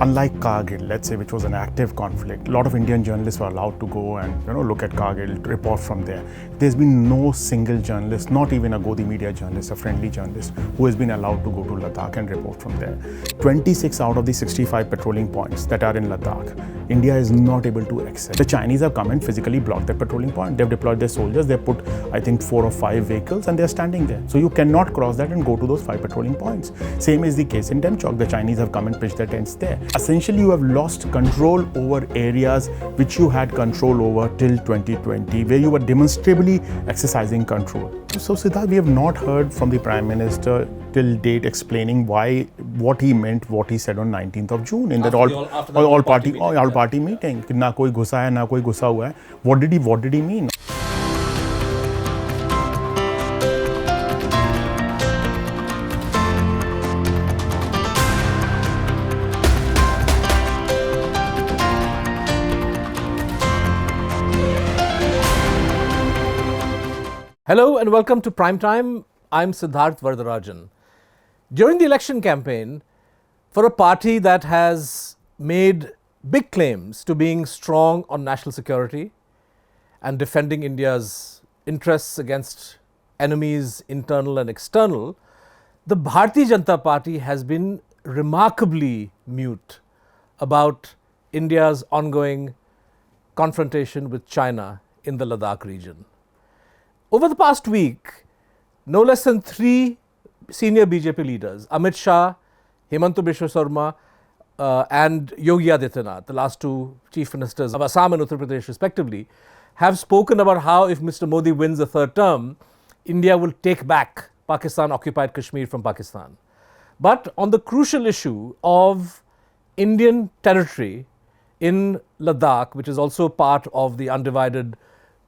Unlike Kargil, let's say, which was an active conflict, a lot of Indian journalists were allowed to go and look at Kargil, report from there. There's been no single journalist, not even a Godi media journalist, a friendly journalist, who has been allowed to go to Ladakh and report from there. 26 out of the 65 patrolling points that are in Ladakh, India is not able to access. The Chinese have come and physically blocked that patrolling point. They've deployed their soldiers, they've put, I think, 4 or 5 vehicles, and they're standing there. So you cannot cross that and go to those 5 patrolling points. Same is the case in Demchok. The Chinese have come and pitched their tents there. Essentially, you have lost control over areas which you had control over till 2020, where you were demonstrably exercising control. So Siddharth, we have not heard from the Prime Minister till date explaining what he meant, what he said on 19th of June in that all-party meeting. Na koi ghusa hai, na koi gussa hua hai. What did he mean? Hello and welcome to Primetime. I'm Siddharth Varadarajan. During the election campaign, for a party that has made big claims to being strong on national security and defending India's interests against enemies, internal and external, the Bharatiya Janata Party has been remarkably mute about India's ongoing confrontation with China in the Ladakh region. Over the past week, no less than 3 senior BJP leaders, Amit Shah, Himanta Biswa Sarma and Yogi Adityanath, the last 2 chief ministers of Assam and Uttar Pradesh respectively, have spoken about how if Mr. Modi wins the 3rd term, India will take back Pakistan-occupied Kashmir from Pakistan. But on the crucial issue of Indian territory in Ladakh, which is also part of the undivided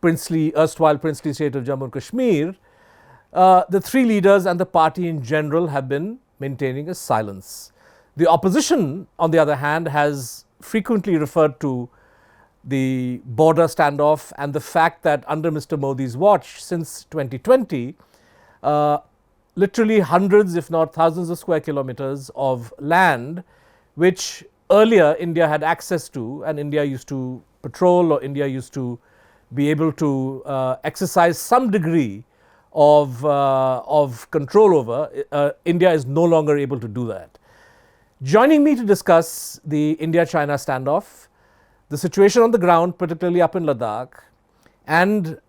erstwhile princely state of Jammu and Kashmir, the 3 leaders and the party in general have been maintaining a silence. The opposition, on the other hand, has frequently referred to the border standoff and the fact that under Mr. Modi's watch since 2020, literally hundreds if not thousands of square kilometers of land which earlier India had access to and India used to patrol or India used to be able to exercise some degree of control over, India is no longer able to do that. Joining me to discuss the India-China standoff, the situation on the ground, particularly up in Ladakh, and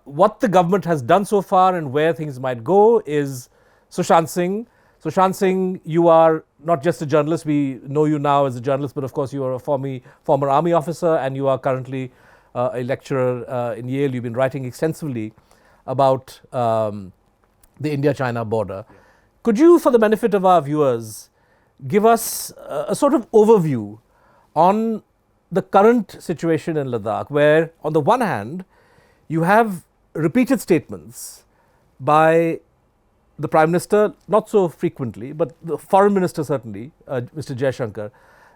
what the government has done so far and where things might go is Sushant Singh. Sushant Singh, you are not just a journalist, we know you now as a journalist, but of course you are a former army officer and you are currently a lecturer in Yale. You've been writing extensively about the India-China border. Could you, for the benefit of our viewers, give us a sort of overview on the current situation in Ladakh, where on the one hand, you have repeated statements by the Prime Minister, not so frequently, but the Foreign Minister certainly, Mr. Jaishankar,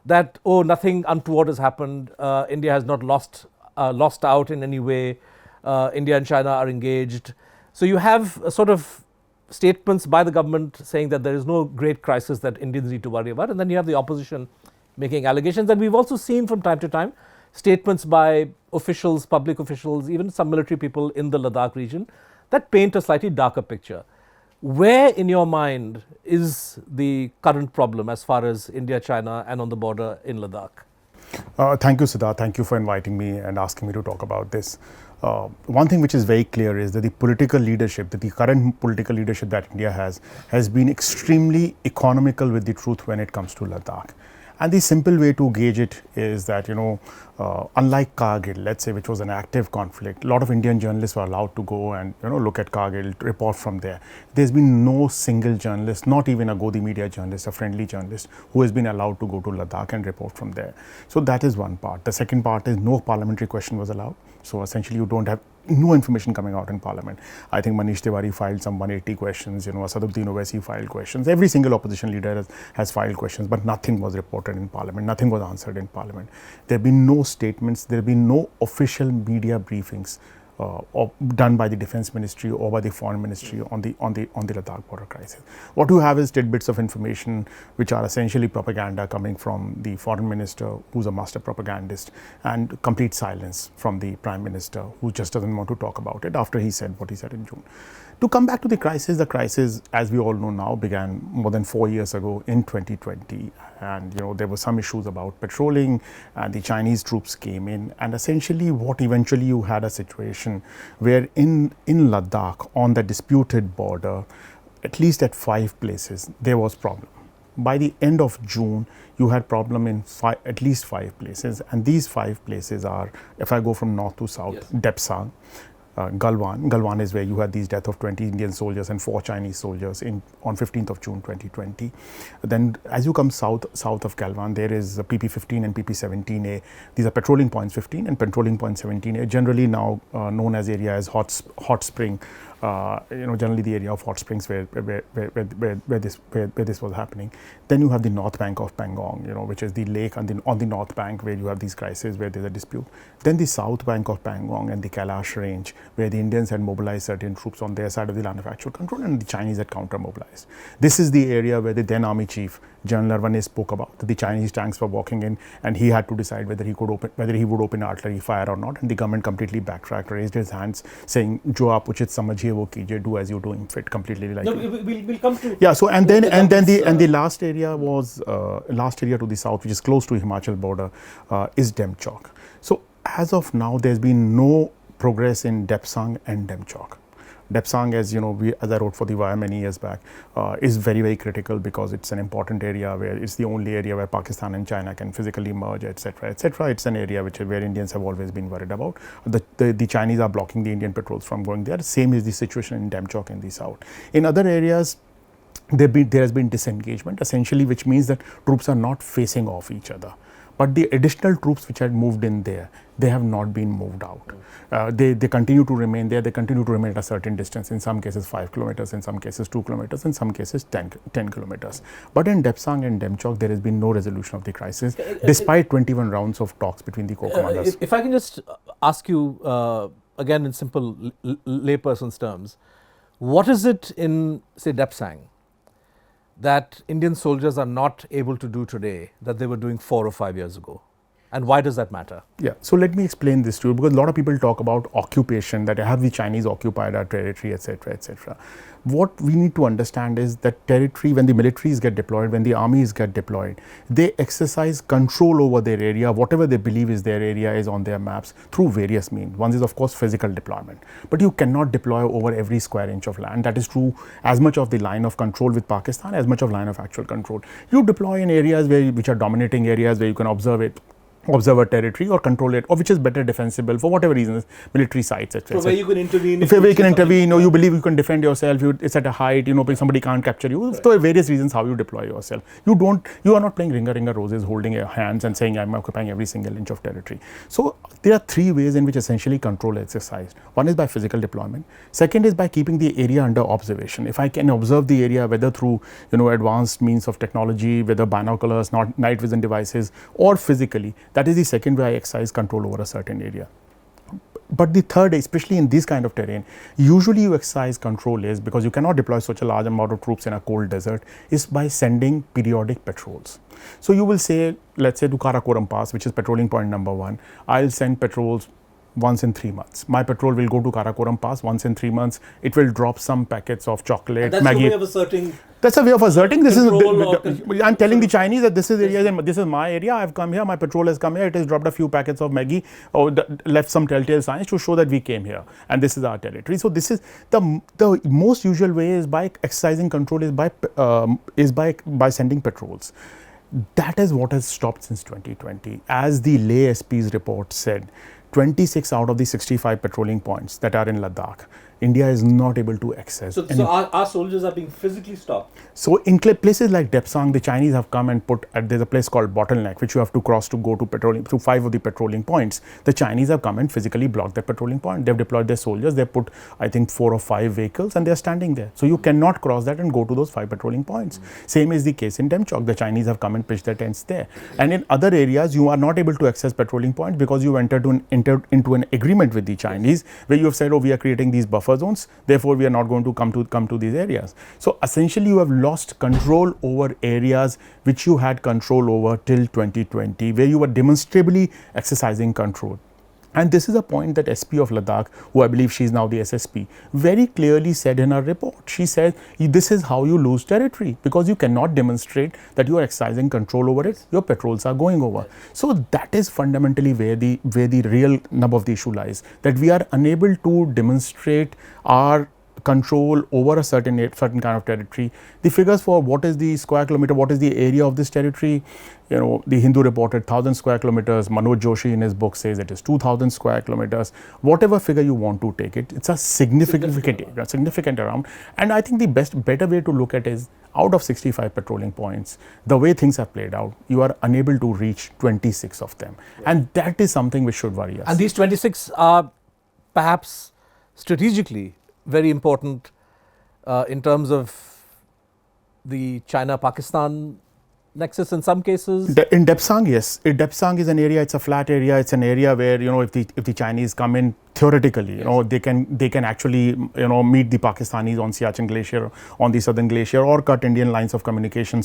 that, oh, nothing untoward has happened, India has not lost out in any way, India and China are engaged. So you have a sort of statements by the government saying that there is no great crisis that Indians need to worry about, and then you have the opposition making allegations. And we've also seen from time to time statements by officials, public officials, even some military people in the Ladakh region that paint a slightly darker picture. Where in your mind is the current problem as far as India, China and on the border in Ladakh? Thank you, Siddharth. Thank you for inviting me and asking me to talk about this. One thing which is very clear is that the current political leadership that India has been extremely economical with the truth when it comes to Ladakh. And the simple way to gauge it is that, unlike Kargil, let's say, which was an active conflict, a lot of Indian journalists were allowed to go and, look at Kargil, report from there. There's been no single journalist, not even a Godi media journalist, a friendly journalist, who has been allowed to go to Ladakh and report from there. So that is one part. The second part is no parliamentary question was allowed. So essentially, you don't have no information coming out in Parliament. I think Manish Tiwari filed some 180 questions, Asaduddin Owaisi filed questions. Every single opposition leader has filed questions, but nothing was reported in Parliament, nothing was answered in Parliament. There have been no statements, there have been no official media briefings done by the defense ministry or by the foreign ministry on the Ladakh border crisis. What you have is tidbits of information which are essentially propaganda coming from the foreign minister, who's a master propagandist, and complete silence from the prime minister, who just doesn't want to talk about it after he said what he said in June. To come back to the crisis, as we all know now, began more than 4 years ago in 2020, and there were some issues about patrolling, and the Chinese troops came in, and essentially what eventually you had a situation where in Ladakh, on the disputed border, at least at 5 places there was problem. By the end of June, you had problem in at least 5 places, and these 5 places are, if I go from north to south, yes. Depsang, Galwan. Galwan is where you had these death of 20 Indian soldiers and 4 Chinese soldiers on 15th of June 2020. Then as you come south of Galwan, there is PP15 and PP17A. These are patrolling points 15 and patrolling point 17A, generally now known as area as Hot Spring. Generally the area of Hot Springs where this was happening. Then you have the north bank of Pangong, which is the lake on the north bank where you have these crises where there's a dispute. Then the south bank of Pangong and the Kailash range, where the Indians had mobilized certain troops on their side of the line of actual control, and the Chinese had counter-mobilized. This is the area where the then Army Chief, General Narvaez, spoke about that the Chinese tanks were walking in, and he had to decide whether he would open artillery fire or not. And the government completely backtracked, raised his hands, saying, "Jo aap uchit samajhiye wo kijiye, do as you doing fit," completely like. No, we'll come to. Yeah. So and then the last area was to the south, which is close to Himachal border, is Demchok. So as of now, there's been no progress in Depsang and Demchok. Depsang, as as I wrote for the Wire many years back, is very, very critical because it's an important area where it's the only area where Pakistan and China can physically merge, etc., etc. It's an area where Indians have always been worried about. The Chinese are blocking the Indian patrols from going there. Same is the situation in Demchok in the south. In other areas, there has been disengagement, essentially, which means that troops are not facing off each other. But the additional troops which had moved in there, they have not been moved out. They continue to remain there. They continue to remain at a certain distance, in some cases 5 kilometers, in some cases 2 kilometers, in some cases 10 kilometers. But in Depsang and Demchok, there has been no resolution of the crisis, despite 21 rounds of talks between the corps commanders. If I can just ask you, again in simple layperson's terms, what is it in, say, Depsang that Indian soldiers are not able to do today that they were doing 4 or 5 years ago? And why does that matter? Yeah, so let me explain this to you, because a lot of people talk about occupation, that have the Chinese occupied our territory, etc., etc. What we need to understand is that territory, when the militaries get deployed, when the armies get deployed, they exercise control over their area, whatever they believe is their area is on their maps, through various means. One is, of course, physical deployment. But you cannot deploy over every square inch of land. That is true as much of the line of control with Pakistan as much of line of actual control. You deploy in areas which are dominating areas where you can observe a territory or control it, or which is better defensible for whatever reasons, military sites, etc. So where you can intervene. Where you can intervene, you believe you can defend yourself, it's at a height, somebody can't capture you. Right. So various reasons how you deploy yourself. You are not playing ringer roses, holding your hands and saying I'm occupying every single inch of territory. So there are 3 ways in which essentially control is exercised. One is by physical deployment. Second is by keeping the area under observation. If I can observe the area, whether through advanced means of technology, whether binoculars, night vision devices, or physically, that is the second way I exercise control over a certain area. But the third, especially in this kind of terrain, usually you exercise control is, because you cannot deploy such a large amount of troops in a cold desert, is by sending periodic patrols. So you will say, let's say to Karakoram Pass, which is patrolling point number 1, I'll send patrols once in 3 months. My patrol will go to Karakoram Pass once in 3 months. It will drop some packets of chocolate, and that's Maggie. A way of asserting. That's a way of asserting. I'm telling the Chinese that this is area, this is my area. I've come here. My patrol has come here. It has dropped a few packets of Maggie or left some telltale signs to show that we came here and this is our territory. So this is the most usual way is by exercising control is by sending patrols. That is what has stopped since 2020. As the Leh SP's report said, 26 out of the 65 patrolling points that are in Ladakh, India is not able to access. So our soldiers are being physically stopped? So in places like Depsang, the Chinese have come and put, there's a place called Bottleneck, which you have to cross to go to patrolling, through 5 of the patrolling points. The Chinese have come and physically blocked the patrolling point. They've deployed their soldiers, they've put, I think, 4 or 5 vehicles, and they're standing there. So you cannot cross that and go to those 5 patrolling points. Same is the case in Demchok. The Chinese have come and pitched their tents there. And in other areas, you are not able to access patrolling points because you entered into an agreement with the Chinese, where you have said, oh, we are creating these buffer zones, therefore we are not going to come to these areas. So essentially you have lost control over areas which you had control over till 2020, where you were demonstrably exercising control. And this is a point that SP of Ladakh, who I believe she is now the SSP, very clearly said in her report. She said, this is how you lose territory, because you cannot demonstrate that you are exercising control over it, your patrols are going over. So that is fundamentally where the real nub of the issue lies, that we are unable to demonstrate our control over a certain kind of territory. The figures for what is the square kilometer, what is the area of this territory, you know, the Hindu reported 1,000 square kilometers. Manoj Joshi in his book says it is 2,000 square kilometers. Whatever figure you want to take it, it's a significant amount. And I think the better way to look at is, out of 65 patrolling points, the way things have played out, you are unable to reach 26 of them. And that is something which should worry us. And these 26 are perhaps strategically very important in terms of the China-Pakistan nexus in some cases? In Depsang, yes. Depsang is an area, it's a flat area, it's an area where, you know, if the Chinese come in, theoretically, you know, they can actually, you know, meet the Pakistanis on Siachen Glacier, on the southern glacier, or cut Indian lines of communication,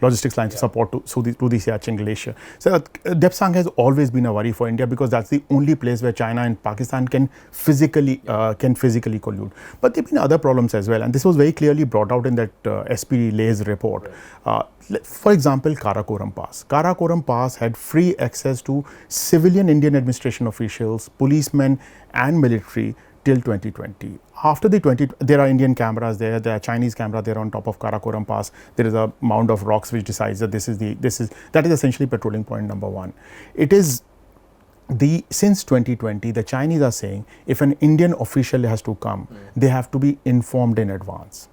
logistics lines of support to the Siachen Glacier. So Depsang has always been a worry for India, because that's the only place where China and Pakistan can physically collude. But there have been other problems as well, and this was very clearly brought out in that SP Lay's report. For example, Karakoram Pass. Karakoram Pass had free access to civilian Indian administration officials, policemen and military till 2020. After there are Indian cameras there are Chinese cameras there on top of Karakoram Pass. There is a mound of rocks which decides that that is essentially patrolling point number 1. It is since 2020, the Chinese are saying if an Indian official has to come, they have to be informed in advance.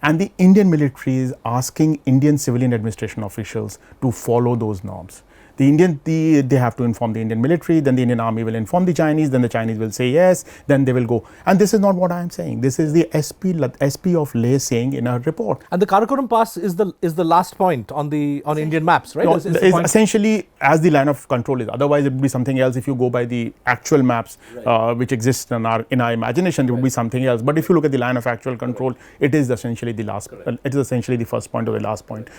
And the Indian military is asking Indian civilian administration officials to follow those norms. They have to inform the Indian military, then the Indian army will inform the Chinese, then the Chinese will say yes, then they will go. And this is not what I am saying. This is the SP of Leh saying in her report. And the Karakoram Pass is the last point on Indian maps, right? No, is essentially as the line of control is. Otherwise, it would be something else. If you go by the actual maps which exist in our imagination, it would be something else. But if you look at the line of actual control, it is essentially the last. It is essentially the first point or the last point.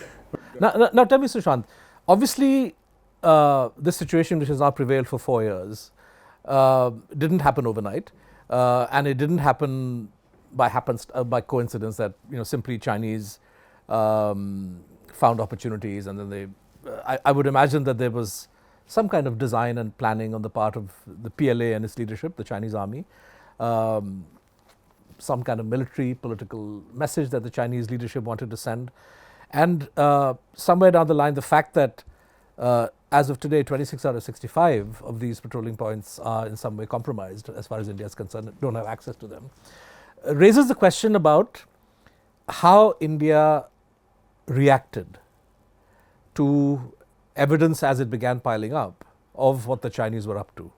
Now tell me, Sushant. Obviously, this situation, which has now prevailed for 4 years, didn't happen overnight, and it didn't happen by coincidence that, you know, simply Chinese found opportunities, and then I would imagine that there was some kind of design and planning on the part of the PLA and its leadership, the Chinese army, some kind of military political message that the Chinese leadership wanted to send, and somewhere down the line, the fact that as of today, 26 out of 65 of these patrolling points are in some way compromised as far as India is concerned, don't have access to them, raises the question about how India reacted to evidence as it began piling up of what the Chinese were up to.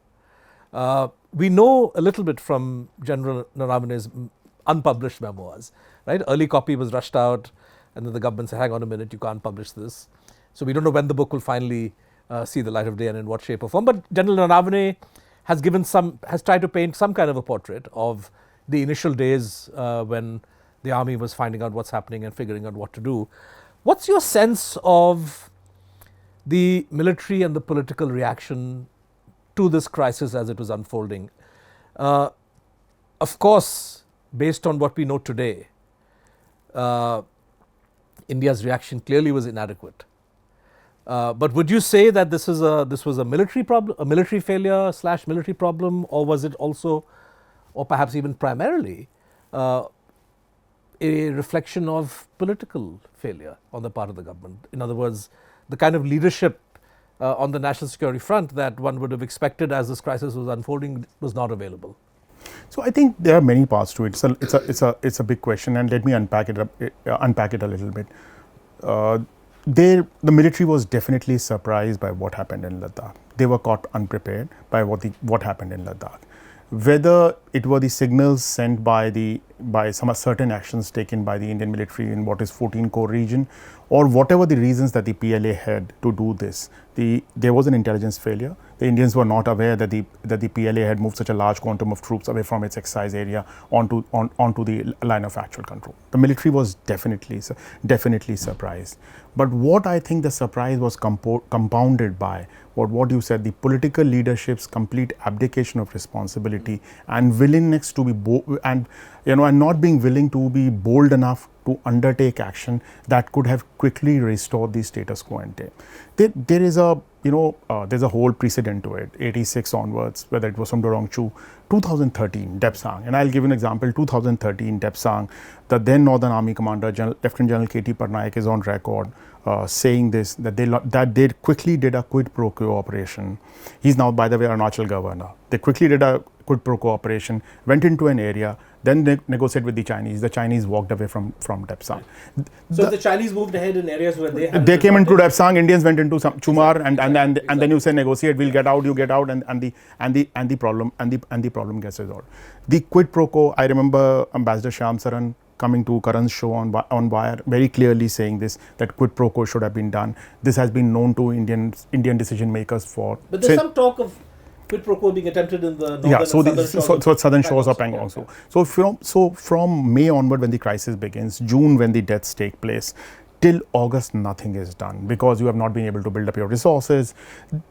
We know a little bit from General Naravane's unpublished memoirs, right? Early copy was rushed out, and then the government said, hang on a minute, you can't publish this. So we don't know when the book will finally see the light of day and in what shape or form. But General Naravane has tried to paint some kind of a portrait of the initial days when the army was finding out what's happening and figuring out what to do. What's your sense of the military and the political reaction to this crisis as it was unfolding? Of course, based on what we know today, India's reaction clearly was inadequate. But would you say that this was a military problem, a military failure / military problem, or was it also, or perhaps even primarily, a reflection of political failure on the part of the government? In other words, the kind of leadership on the national security front that one would have expected as this crisis was unfolding was not available. So I think there are many parts to it. It's a big question, and let me unpack it a little bit. The military was definitely surprised by what happened in Ladakh. They were caught unprepared by what happened in Ladakh. Whether it were the signals sent by some certain actions taken by the Indian military in what is 14 core region, or whatever the reasons that the PLA had to do this, there was an intelligence failure. The Indians were not aware that the PLA had moved such a large quantum of troops away from its exercise area onto the line of actual control. The military was definitely surprised. But what I think the surprise was compounded by what you said, the political leadership's complete abdication of responsibility and willingness to be and not being willing to be bold enough to undertake action that could have quickly restored the status quo ante. There is a there's a whole precedent to it, 86 onwards, whether it was from Dorongchu, 2013, Depsang, and I'll give an example, 2013, Depsang, the then Northern Army Commander, Lieutenant General K.T. Patnaik is on record saying this, that they quickly did a quid pro quo operation. He's now, by the way, Arunachal governor. They quickly did a quid pro quo operation, went into an area, then they negotiated with the Chinese. The Chinese walked away from Depsang. So the Chinese moved ahead in areas where they came into Depsang, Indians went into some Chumar, and then you say negotiate, we'll get out, you get out, and the problem gets resolved. The quid pro quo, I remember Ambassador Shyam Saran coming to Karan's show on Wire, very clearly saying this, that quid pro quo should have been done. This has been known to Indian decision makers for. But there's some talk of quid pro quo being attempted in the northern southern shores of Pangong. So from May onward, when the crisis begins, June when the deaths take place, till August nothing is done because you have not been able to build up your resources.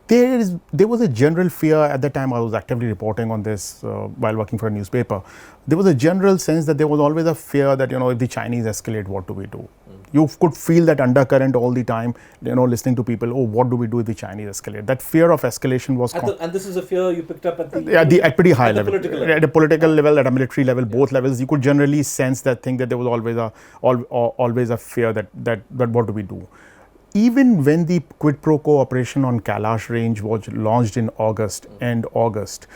There was a general fear at the time. I was actively reporting on this while working for a newspaper. There was a general sense that there was always a fear that if the Chinese escalate, what do we do? You could feel that undercurrent all the time, listening to people, oh, what do we do if the Chinese escalate? That fear of escalation was... and this is a fear you picked up at at pretty high level. At a political yeah. level, at a military level, both levels, you could generally sense that thing, that there was always a fear that what do we do? Even when the quid pro quo operation on Kailash range was launched in end August,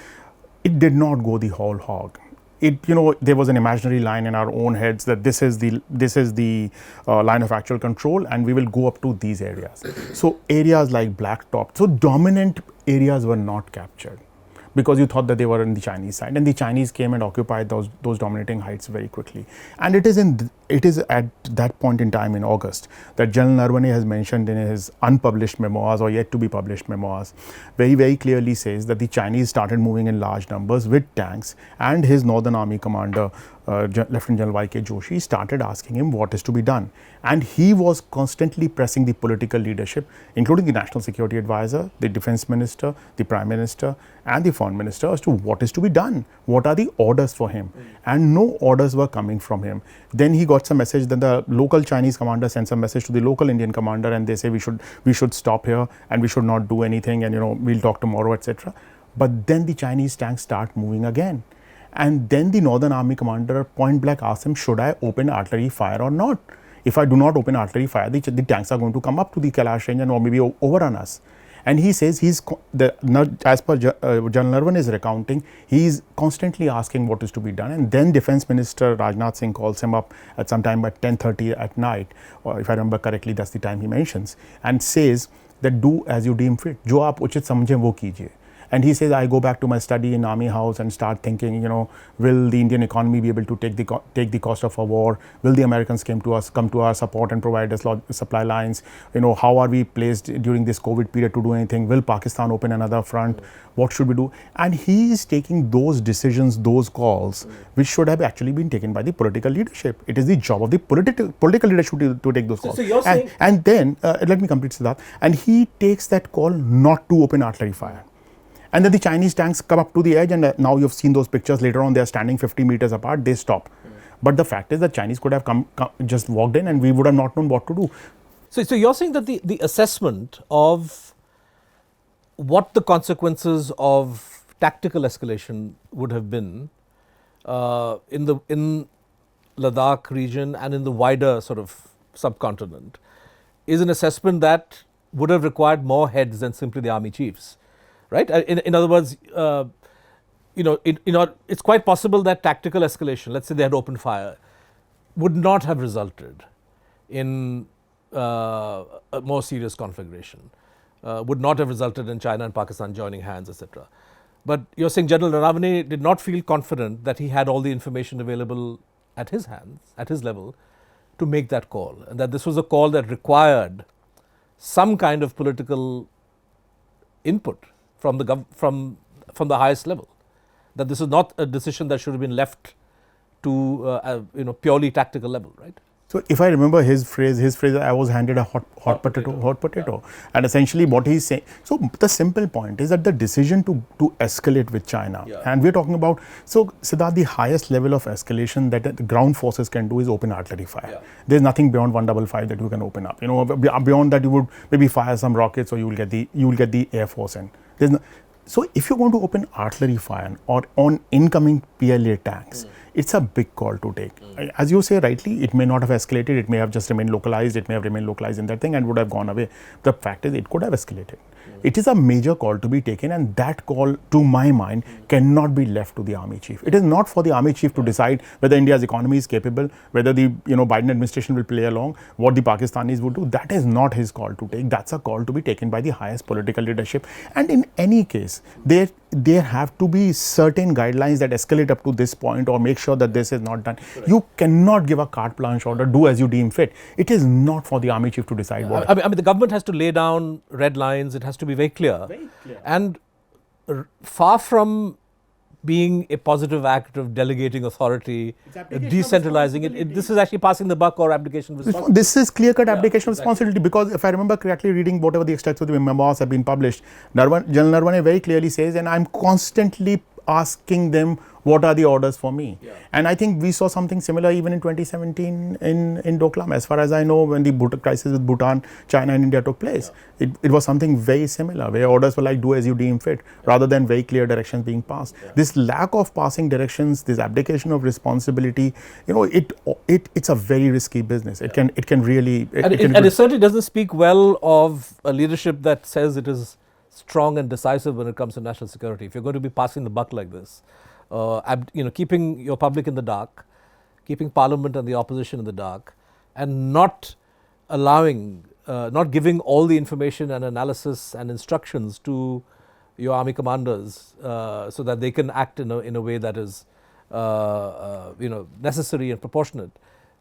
it did not go the whole hog. There was an imaginary line in our own heads that this is the line of actual control, and we will go up to these areas. So areas like Blacktop, so dominant areas were not captured because you thought that they were on the Chinese side, and the Chinese came and occupied those dominating heights very quickly. And it is at that point in time in August that General Narawane has mentioned in his unpublished memoirs, or yet to be published memoirs, very, very clearly says that the Chinese started moving in large numbers with tanks, and his Northern Army commander, Lieutenant General Y.K. Joshi, started asking him what is to be done. And he was constantly pressing the political leadership, including the National Security Advisor, the Defense Minister, the Prime Minister, and the Foreign Minister as to what is to be done. What are the orders for him? And no orders were coming from him. Then he got some message, then the local Chinese commander sent some message to the local Indian commander, and they say we should stop here and we should not do anything, and we'll talk tomorrow, etc. But then the Chinese tanks start moving again. And then the Northern Army commander point blank asked him, should I open artillery fire or not? If I do not open artillery fire, the tanks are going to come up to the Kailash range and or maybe overrun us. And he says as per General Narawane is recounting, he is constantly asking what is to be done. And then Defense Minister Rajnath Singh calls him up at some time at 10:30 at night, or if I remember correctly, that's the time he mentions, and says that do as you deem fit. Jo aap uchit samjhe wo kijiye. And he says, I go back to my study in Army House and start thinking, will the Indian economy be able to take the cost of a war? Will the Americans come to our support and provide us supply lines? How are we placed during this COVID period to do anything? Will Pakistan open another front? What should we do? And he is taking those decisions, those calls, which should have actually been taken by the political leadership. It is the job of the political leadership to take those calls. So you're saying... And then, let me complete Siddharth. And he takes that call not to open artillery fire. And then the Chinese tanks come up to the edge, and now you've seen those pictures later on, they're standing 50 meters apart, they stop. But the fact is that Chinese could have just walked in and we would have not known what to do. So you're saying that the assessment of what the consequences of tactical escalation would have been in Ladakh region and in the wider sort of subcontinent is an assessment that would have required more heads than simply the army chiefs. Right? In other words, it's quite possible that tactical escalation, let's say they had opened fire, would not have resulted in a more serious conflagration, would not have resulted in China and Pakistan joining hands, etc. But you're saying General Naravane did not feel confident that he had all the information available at his hands, at his level, to make that call, and that this was a call that required some kind of political input from the highest level, that this is not a decision that should have been left to purely tactical level, right? So if I remember his phrase, I was handed a hot potato. And essentially what he's saying, so the simple point is that the decision to escalate with China, and we're talking about, so Siddharth, the highest level of escalation that the ground forces can do is open artillery fire. There's nothing beyond 155 that you can open up. Beyond that you would maybe fire some rockets, or you will get the Air Force in. So if you're going to open artillery fire or on incoming PLA tanks, it's a big call to take. As you say rightly, it may not have escalated, it may have just remained localized, it may have remained localized in that thing and would have gone away. The fact is, it could have escalated. It is a major call to be taken, and that call, to my mind, cannot be left to the army chief. It is not for the army chief to decide whether India's economy is capable, whether the Biden administration will play along, what the Pakistanis would do. That is not his call to take. That's a call to be taken by the highest political leadership. And in any case, there have to be certain guidelines that escalate up to this point, or make sure that this is not done. Correct. You cannot give a carte blanche order, do as you deem fit. It is not for the army chief to decide what. I mean, the government has to lay down red lines. It has to be very clear. And far from being a positive act of delegating authority, decentralizing it, this is actually passing the buck or abdication of responsibility. This is clear-cut abdication of responsibility, because if I remember correctly, reading whatever the extracts of the memoirs have been published, General Naravane very clearly says, and I'm constantly asking them, what are the orders for me? And I think we saw something similar even in 2017 in Doklam. As far as I know, when the crisis with Bhutan, China and India took place, it was something very similar, where orders were like, do as you deem fit, rather than very clear directions being passed. This lack of passing directions, this abdication of responsibility, it's a very risky business. It can really... It certainly doesn't speak well of a leadership that says it is strong and decisive when it comes to national security. If you're going to be passing the buck like this, keeping your public in the dark, keeping parliament and the opposition in the dark, and not allowing, not giving all the information and analysis and instructions to your army commanders, so that they can act in a way that is necessary and proportionate,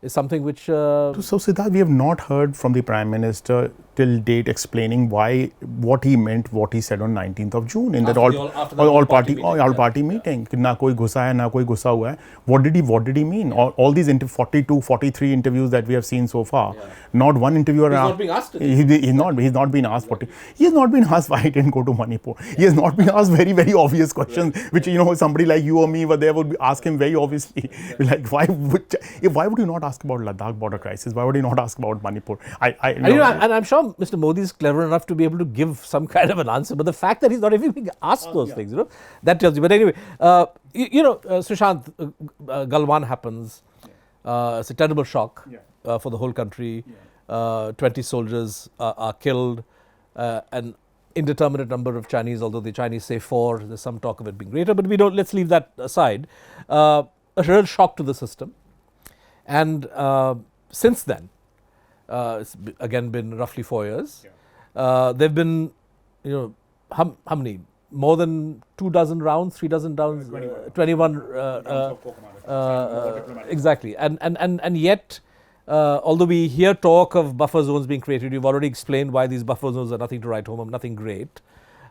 is something which... So Siddharth, we have not heard from the Prime Minister till date explaining what he meant, what he said on 19th of June in that all party meeting. Na koi ghusa hai, na koi gussa hua hai. What did he mean? All these 43 interviews that we have seen so far, not one interviewer... He's not being asked. He's not been asked. He has not been asked why he didn't go to Manipur. He has not been asked very, very obvious questions, which somebody like you or me were there would ask him very obviously. Like, why would you not ask about Ladakh border crisis? Why would you not ask about Manipur? And I'm sure Mr. Modi is clever enough to be able to give some kind of an answer, but the fact that he's not even being asked those things, that tells you. But anyway, Sushant, Galwan happens. It's a terrible shock for the whole country. 20 soldiers are killed. An indeterminate number of Chinese, although the Chinese say 4, there's some talk of it being greater, but let's leave that aside. A real shock to the system. And since then, it's again been roughly 4 years. There have been, how many? More than 2 dozen rounds, 3 dozen rounds, 21. Exactly. And yet, although we hear talk of buffer zones being created, you've already explained why these buffer zones are nothing to write home of, nothing great.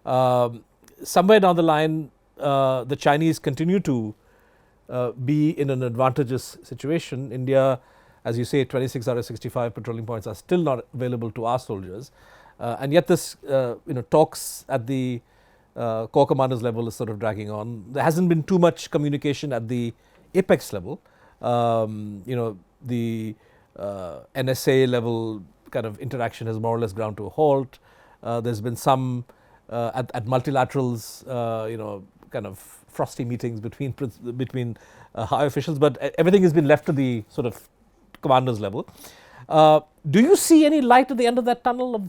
Somewhere down the line, the Chinese continue to be in an advantageous situation. India, as you say, 26 out of 65 patrolling points are still not available to our soldiers, and yet this talks at the corps commanders level is sort of dragging on. There hasn't been too much communication at the apex level. The NSA level kind of interaction has more or less ground to a halt. There's been some at multilaterals, kind of frosty meetings between high officials, but everything has been left to the sort of commanders level. Do you see any light at the end of that tunnel?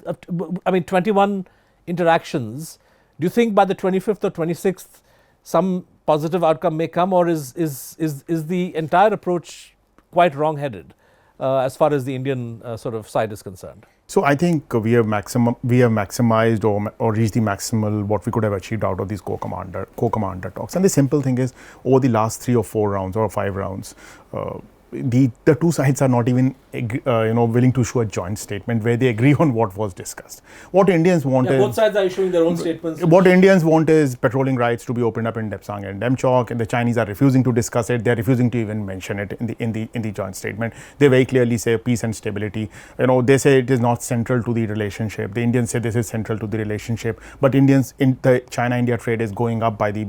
21 interactions. Do you think by the 25th or 26th, some positive outcome may come, or is the entire approach quite wrong-headed as far as the Indian sort of side is concerned? So I think we have maximized or reached the maximal what we could have achieved out of these co-commander talks. And the simple thing is, over the last 3 or 4 rounds or 5 rounds, the two sides are not even willing to show a joint statement where they agree on what was discussed. What Indians want is, both sides are issuing their own statements. What Indians want is patrolling rights to be opened up in Depsang and Demchok, and the Chinese are refusing to discuss it. They are refusing to even mention it in the joint statement. They very clearly say peace and stability. They say it is not central to the relationship. The Indians say this is central to the relationship. But Indians in the China-India trade is going up by the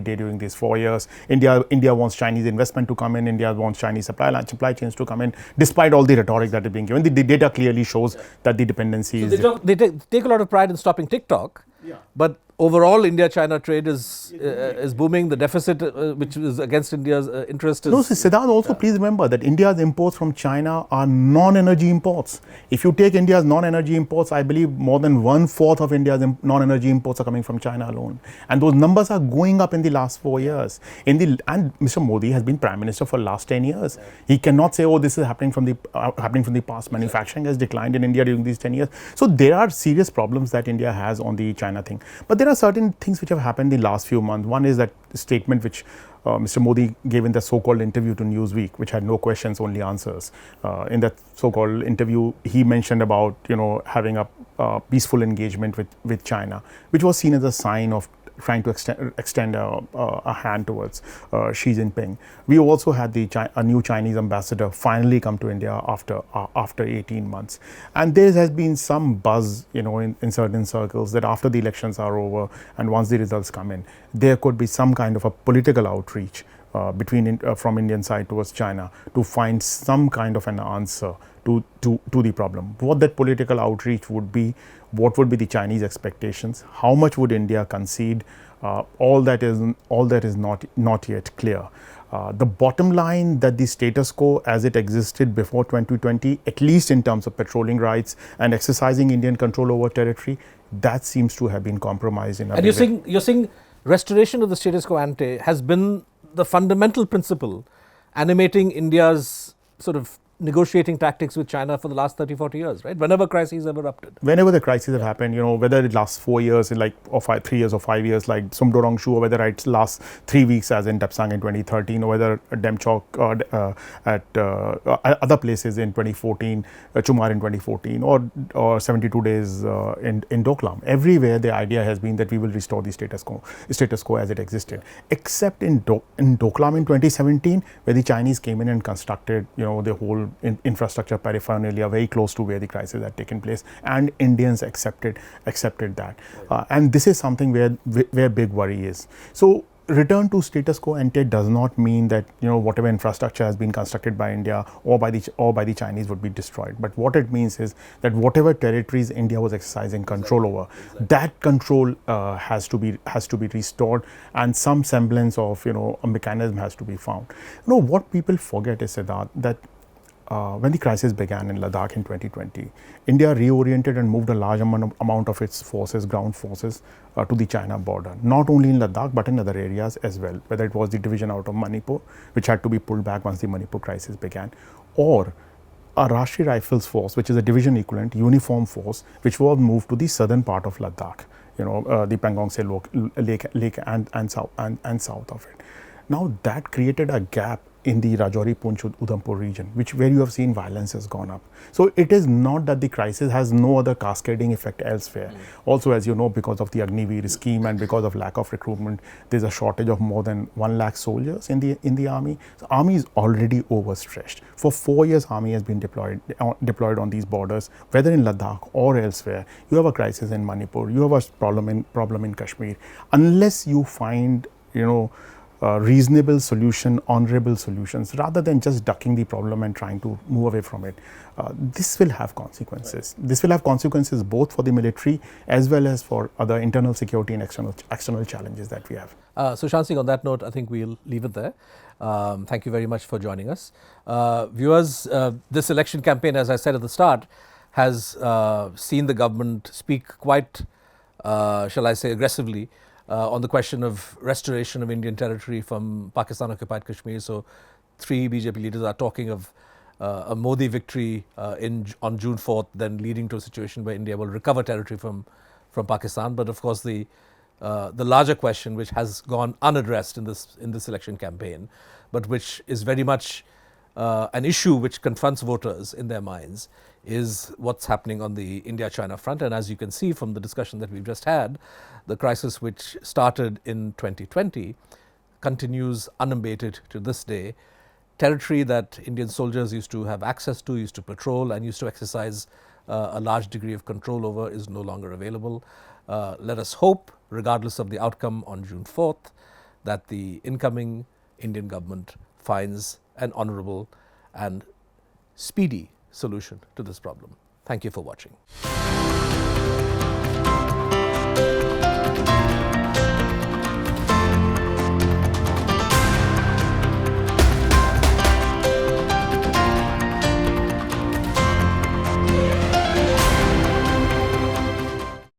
day during these 4 years. India wants Chinese investment to come in. India wants Chinese supply chains to come in. Despite all the rhetoric that is being given, the data clearly shows that the dependency is. They take a lot of pride in stopping TikTok, but overall India-China trade is booming. The deficit, which is against India's interest, is. No, Siddharth, also please remember that India's imports from China are non-energy imports. If you take India's non-energy imports, I believe more than 1/4 of India's non-energy imports are coming from China alone. And those numbers are going up in the last 4 years. And Mr. Modi has been Prime Minister for the last 10 years. He cannot say, oh, this is happening from the past. Manufacturing has declined in India during these 10 years. So there are serious problems that India has on the China thing. But there are certain things which have happened in the last few months. One is that statement which Mr. Modi gave in the so-called interview to Newsweek, which had no questions, only answers. In that so-called interview, he mentioned about having a peaceful engagement with China, which was seen as a sign of trying to extend a hand towards Xi Jinping. We also had a new Chinese ambassador finally come to India after 18 months. And there has been some buzz, in certain circles that after the elections are over and once the results come in, there could be some kind of a political outreach from Indian side towards China to find some kind of an answer to the problem. What that political outreach would be, what would be the Chinese expectations, how much would India concede, all that is not yet clear. The bottom line that the status quo as it existed before 2020, at least in terms of patrolling rights and exercising Indian control over territory, that seems to have been compromised in a big way. You're saying restoration of the status quo ante has been the fundamental principle animating India's sort of negotiating tactics with China for the last 30-40 years, right? Whenever crises have erupted. Whenever the crises have happened, whether it lasts 4 years, or 3 years or 5 years, like Sumdorangshu, or whether it lasts 3 weeks, as in Depsang in 2013, or whether Demchok at other places in 2014, Chumar in 2014, or 72 days in Doklam. Everywhere, the idea has been that we will restore the status quo as it existed, except in Doklam in 2017, where the Chinese came in and constructed, the whole infrastructure paraphernalia very close to where the crisis had taken place, and Indians accepted that. And this is something where big worry is. So return to status quo ante does not mean that whatever infrastructure has been constructed by India or by the Chinese would be destroyed. But what it means is that whatever territories India was exercising control over, that control has to be restored, and some semblance of a mechanism has to be found. What people forget is, Siddharth, that when the crisis began in Ladakh in 2020, India reoriented and moved a large amount of its forces, ground forces, to the China border, not only in Ladakh but in other areas as well, whether it was the division out of Manipur, which had to be pulled back once the Manipur crisis began, or a Rashtriya Rifles force, which is a division equivalent, uniform force, which was moved to the southern part of Ladakh, the Pangong Se Lake and south of it. Now that created a gap in the Rajouri, Poonch, Udhampur region, where you have seen violence has gone up. So it is not that the crisis has no other cascading effect elsewhere. Also, as you know, because of the Agniveer scheme and because of lack of recruitment, there's a shortage of more than 1 lakh soldiers in the army. So army is already overstretched. For 4 years, army has been deployed on these borders, whether in Ladakh or elsewhere. You have a crisis in Manipur. You have a problem in Kashmir. Unless you find, reasonable solution, honorable solutions, rather than just ducking the problem and trying to move away from it, this will have consequences. This will have consequences both for the military as well as for other internal security and external challenges that we have. Sushant Singh, on that note, I think we'll leave it there. Thank you very much for joining us. Viewers, this election campaign, as I said at the start, has seen the government speak quite, shall I say, aggressively on the question of restoration of Indian territory from Pakistan-occupied Kashmir. So 3 BJP leaders are talking of a Modi victory on June 4th, then leading to a situation where India will recover territory from Pakistan. But of course, the larger question, which has gone unaddressed in this election campaign, but which is very much an issue which confronts voters in their minds, is what's happening on the India-China front. And as you can see from the discussion that we've just had, the crisis which started in 2020 continues unabated to this day. Territory that Indian soldiers used to have access to, used to patrol, and used to exercise a large degree of control over is no longer available. Let us hope, regardless of the outcome on June 4th, that the incoming Indian government finds an honorable and speedy solution to this problem. Thank you for watching.